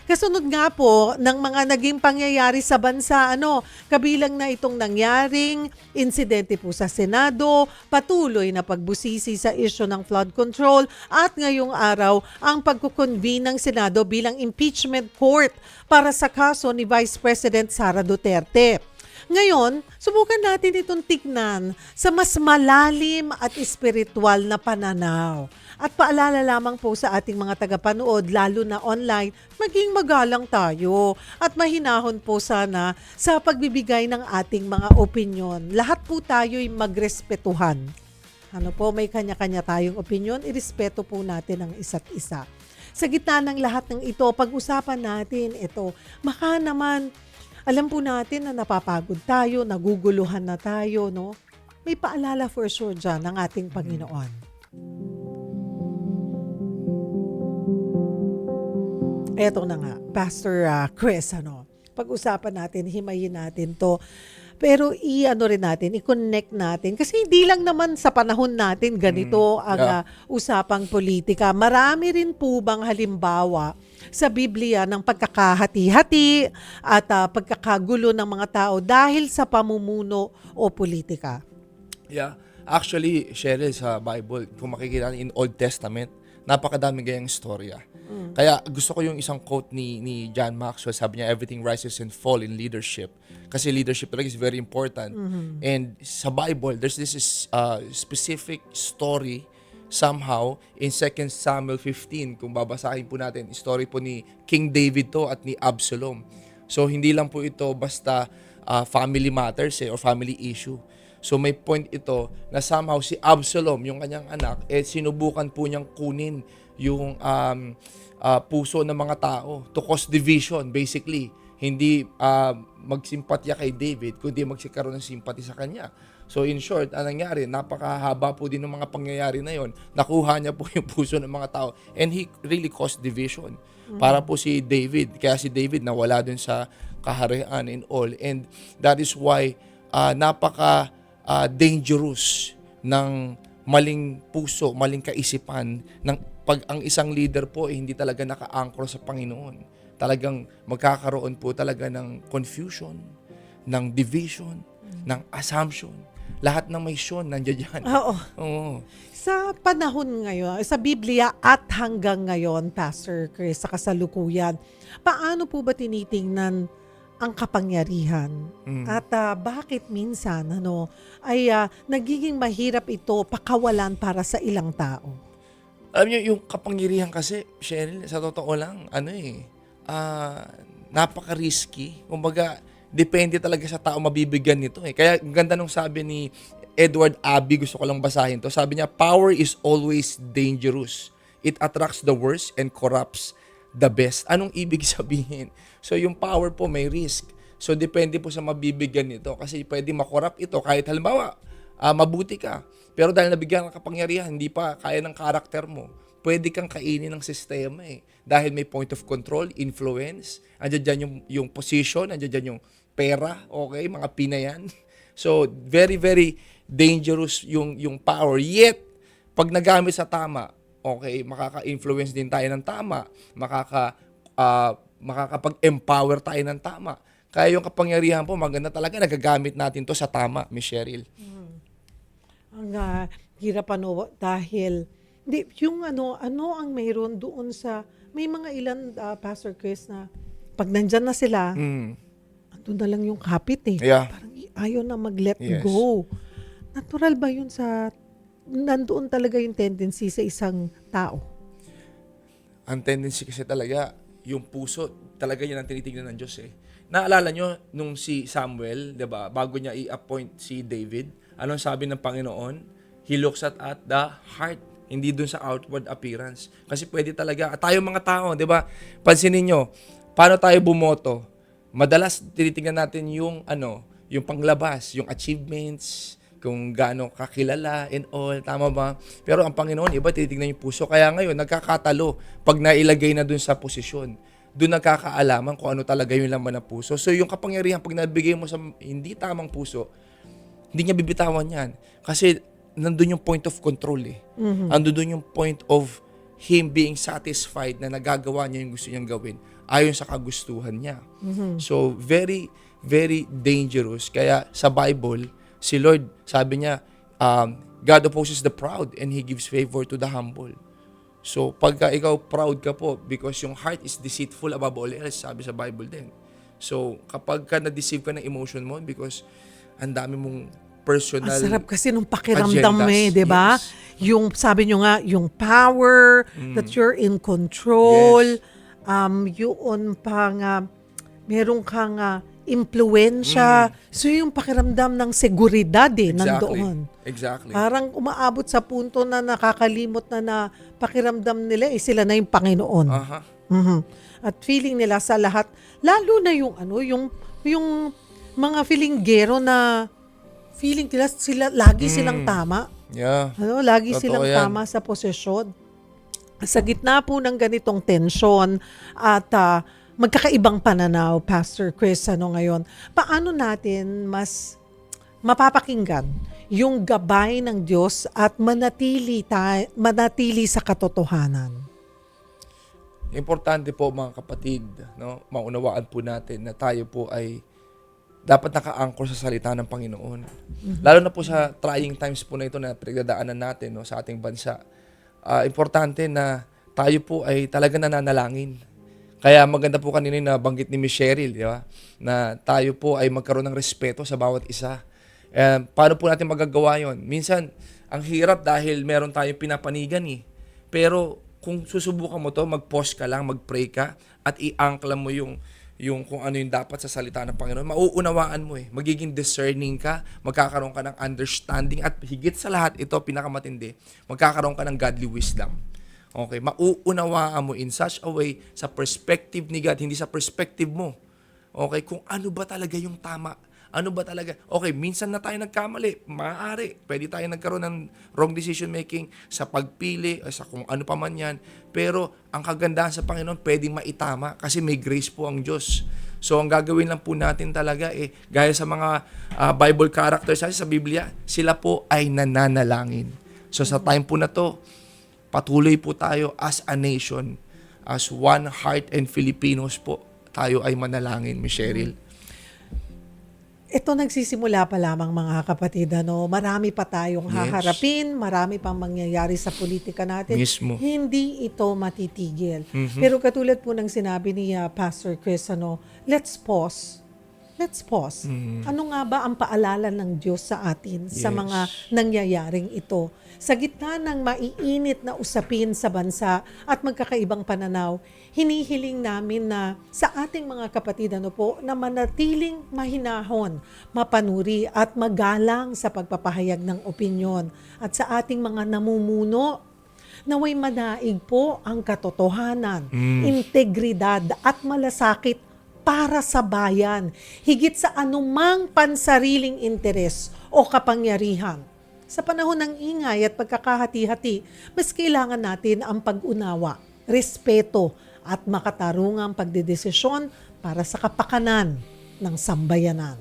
Kasunod nga po ng mga naging pangyayari sa bansa, kabilang na itong nangyaring insidente po sa Senado, patuloy na pagbusisi sa isyu ng flood control at ngayong araw ang pagkukonvene ng Senado bilang impeachment court para sa kaso ni Vice President Sara Duterte. Ngayon, subukan natin itong tignan sa mas malalim at espiritual na pananaw. At paalala lamang po sa ating mga tagapanood, lalo na online, maging magalang tayo at mahinahon po sana sa pagbibigay ng ating mga opinyon. Lahat po tayo'y magrespetuhan. May kanya-kanya tayong opinyon, irespeto po natin ang isa't isa. Sa gitna ng lahat ng ito, pag-usapan natin ito, baka naman alam po natin na napapagod tayo, naguguluhan na tayo, no? May paalala for sure dyan ng ating Panginoon. Eto na nga, Pastor Chris, pag-usapan natin, himayin natin to. Pero i-connect natin. Kasi hindi lang naman sa panahon natin ganito ang usapang politika. Marami rin po bang halimbawa sa Biblia ng pagkakahati-hati at pagkakagulo ng mga tao dahil sa pamumuno o politika? Yeah. Actually, Cheryl, sa Bible, kung makikita in Old Testament, napakadami gayang istorya. Kaya gusto ko yung isang quote ni John Maxwell, sabi niya, everything rises and falls in leadership. Kasi leadership talaga is very important. And sa Bible, there's this specific story somehow in 2 Samuel 15. Kung babasahin po natin, story po ni King David to at ni Absalom. So hindi lang po ito basta family matters or family issue. So may point ito na somehow si Absalom, yung kanyang anak, sinubukan po niyang kunin yung puso ng mga tao to cause division basically. Hindi magsimpatya kay David, kundi magkakaroon ng simpati sa kanya. So in short, anong nangyari? Napakahaba po din ng mga pangyayari na yon. Nakuha niya po yung puso ng mga tao and he really caused division. Para po si David, kaya si David nawala dun sa kaharian and all. And that is why napaka dangerous ng maling puso, maling kaisipan ng pag ang isang leader po hindi talaga naka-anchor sa Panginoon. Talagang magkakaroon po talaga ng confusion, ng division, ng assumption. Lahat ng may Sean nandiyan yan. Oo. Sa panahon ngayon, sa Biblia at hanggang ngayon, Pastor Chris, sa kasalukuyan, paano po ba tinitingnan ang kapangyarihan? At bakit minsan ay nagiging mahirap ito pakawalan para sa ilang tao? Alam niyo, yung kapangyarihan kasi, Cheryl, sa totoo lang, napaka-risky. Kumbaga, depende talaga sa tao mabibigyan nito. Kaya ganda nung sabi ni Edward Abbey, gusto ko lang basahin to. Sabi niya, power is always dangerous. It attracts the worst and corrupts the best. Anong ibig sabihin? So, yung power po may risk. So, depende po sa mabibigyan nito. Kasi pwede makorrupt ito. Kahit halimbawa, mabuti ka. Pero dahil nabigyan ng kapangyarihan, hindi pa kaya ng karakter mo, pwede kang kainin ng sistema Dahil may point of control, influence, andyan dyan yung position, andyan dyan yung pera, okay, mga pinayan. So, very, very dangerous yung power. Yet, pag nagamit sa tama, okay, makaka-influence din tayo ng tama, makakapag-empower tayo ng tama. Kaya yung kapangyarihan po, maganda talaga, nagagamit natin to sa tama, Miss Cheryl. Ang hirap dahil yung ano ang mayroon doon sa may mga ilan Pastor Chris na pag nandyan na sila andun na lang yung kapit Yeah. parang ayaw na mag-let go. Natural ba yun nandoon talaga yung tendency sa isang tao? Ang tendency kasi talaga yung puso talaga yan ang tinitingnan ng Diyos Naalala nyo nung si Samuel, 'di ba, bago niya i-appoint si David, anong sabi ng Panginoon? He looks at the heart, hindi dun sa outward appearance. Kasi pwede talaga, tayo mga tao, 'di ba? Pansinin niyo, paano tayo bumoto? Madalas tinitingnan natin yung panglabas, yung achievements, kung gaano kakilala and all, tama ba? Pero ang Panginoon, iba tinitingnan yung puso. Kaya ngayon, nagkakatalo pag nailagay na dun sa posisyon. Doon nagkakaalaman kung ano talaga yung laman ng puso. So yung kapangyarihan, pag nabigay mo sa hindi tamang puso, hindi niya bibitawan yan. Kasi nandun yung point of control Nandun yung point of him being satisfied na nagagawa niya yung gusto niyang gawin. ayon sa kagustuhan niya. So, very, very dangerous. Kaya sa Bible, si Lord, sabi niya, God opposes the proud and He gives favor to the humble. So, pagka ikaw proud ka po, because yung heart is deceitful above all else, sabi sa Bible din. So, kapag ka na-deceive ka ng emotion mo, because ang dami mong personal Ang sarap kasi nung pakiramdam agendas. di ba? Yes. Yung, sabi nyo nga, yung power, that you're in control, Yes. yun pang, meron kang impluensya. So yung pakiramdam ng seguridad nandoon. Exactly. Parang umaabot sa punto na nakakalimot na pakiramdam nila, sila na yung Panginoon. Aha. Mhm. At feeling nila sa lahat, lalo na yung yung mga feelinggero na feeling nila sila lagi silang tama. Yeah. Lagi Totoo silang yan. tama sa posisyon. Sa gitna po ng ganitong tensyon at magkakaibang pananaw, Pastor Chris, ngayon, paano natin mas mapapakinggan yung gabay ng Diyos at manatili sa katotohanan? Importante po mga kapatid, no, maunawaan po natin na tayo po ay dapat naka-anchor sa salita ng Panginoon. Lalo na po sa trying times po na ito na pinagdadaanan natin, no, sa ating bansa. Importante na tayo po ay talaga nananalangin. Kaya maganda po kanina na banggit ni Miss Cheryl, di ba? Na tayo po ay magkaroon ng respeto sa bawat isa. Paano po natin magagawa yon? Minsan, ang hirap dahil meron tayong pinapanigan Pero kung susubukan mo to, mag-pause ka lang, mag-pray ka, at i-ankla mo yung kung ano yung dapat sa salita ng Panginoon, mauunawaan mo magiging discerning ka, magkakaroon ka ng understanding, at higit sa lahat, ito pinakamatindi, magkakaroon ka ng godly wisdom. Okay, mauunawaan mo in such a way sa perspective ni God, hindi sa perspective mo. Okay, kung ano ba talaga yung tama, ano ba talaga, okay, minsan na tayo nagkamali, maaari, pwede tayo nagkaroon ng wrong decision making sa pagpili, sa kung ano pa man yan, pero ang kagandahan sa Panginoon, pwedeng maitama kasi may grace po ang Diyos. So ang gagawin lang po natin talaga, gaya sa mga Bible characters sa Biblia, sila po ay nananalangin. So sa time po na to, patuloy po tayo as a nation, as one heart and Filipinos po, tayo ay manalangin, Miss Cheryl. Ito nagsisimula pa lamang mga kapatid, marami pa tayong Yes. haharapin, marami pang mangyayari sa politika natin. Mismo. Hindi ito matitigil. Pero katulad po ng sinabi ni Pastor Chris, let's pause. Let's pause. Ano nga ba ang paalala ng Diyos sa atin sa Yes. mga nangyayaring ito? Sa gitna ng maiinit na usapin sa bansa at magkakaibang pananaw, hinihiling namin na sa ating mga kapatid na manatiling mahinahon, mapanuri at magalang sa pagpapahayag ng opinyon. At sa ating mga namumuno, naway manaig po ang katotohanan, integridad at malasakit para sa bayan, higit sa anumang pansariling interes o kapangyarihan. Sa panahon ng ingay at pagkakahati-hati, mas kailangan natin ang pag-unawa, respeto at makatarungang pagdedesisyon para sa kapakanan ng sambayanan.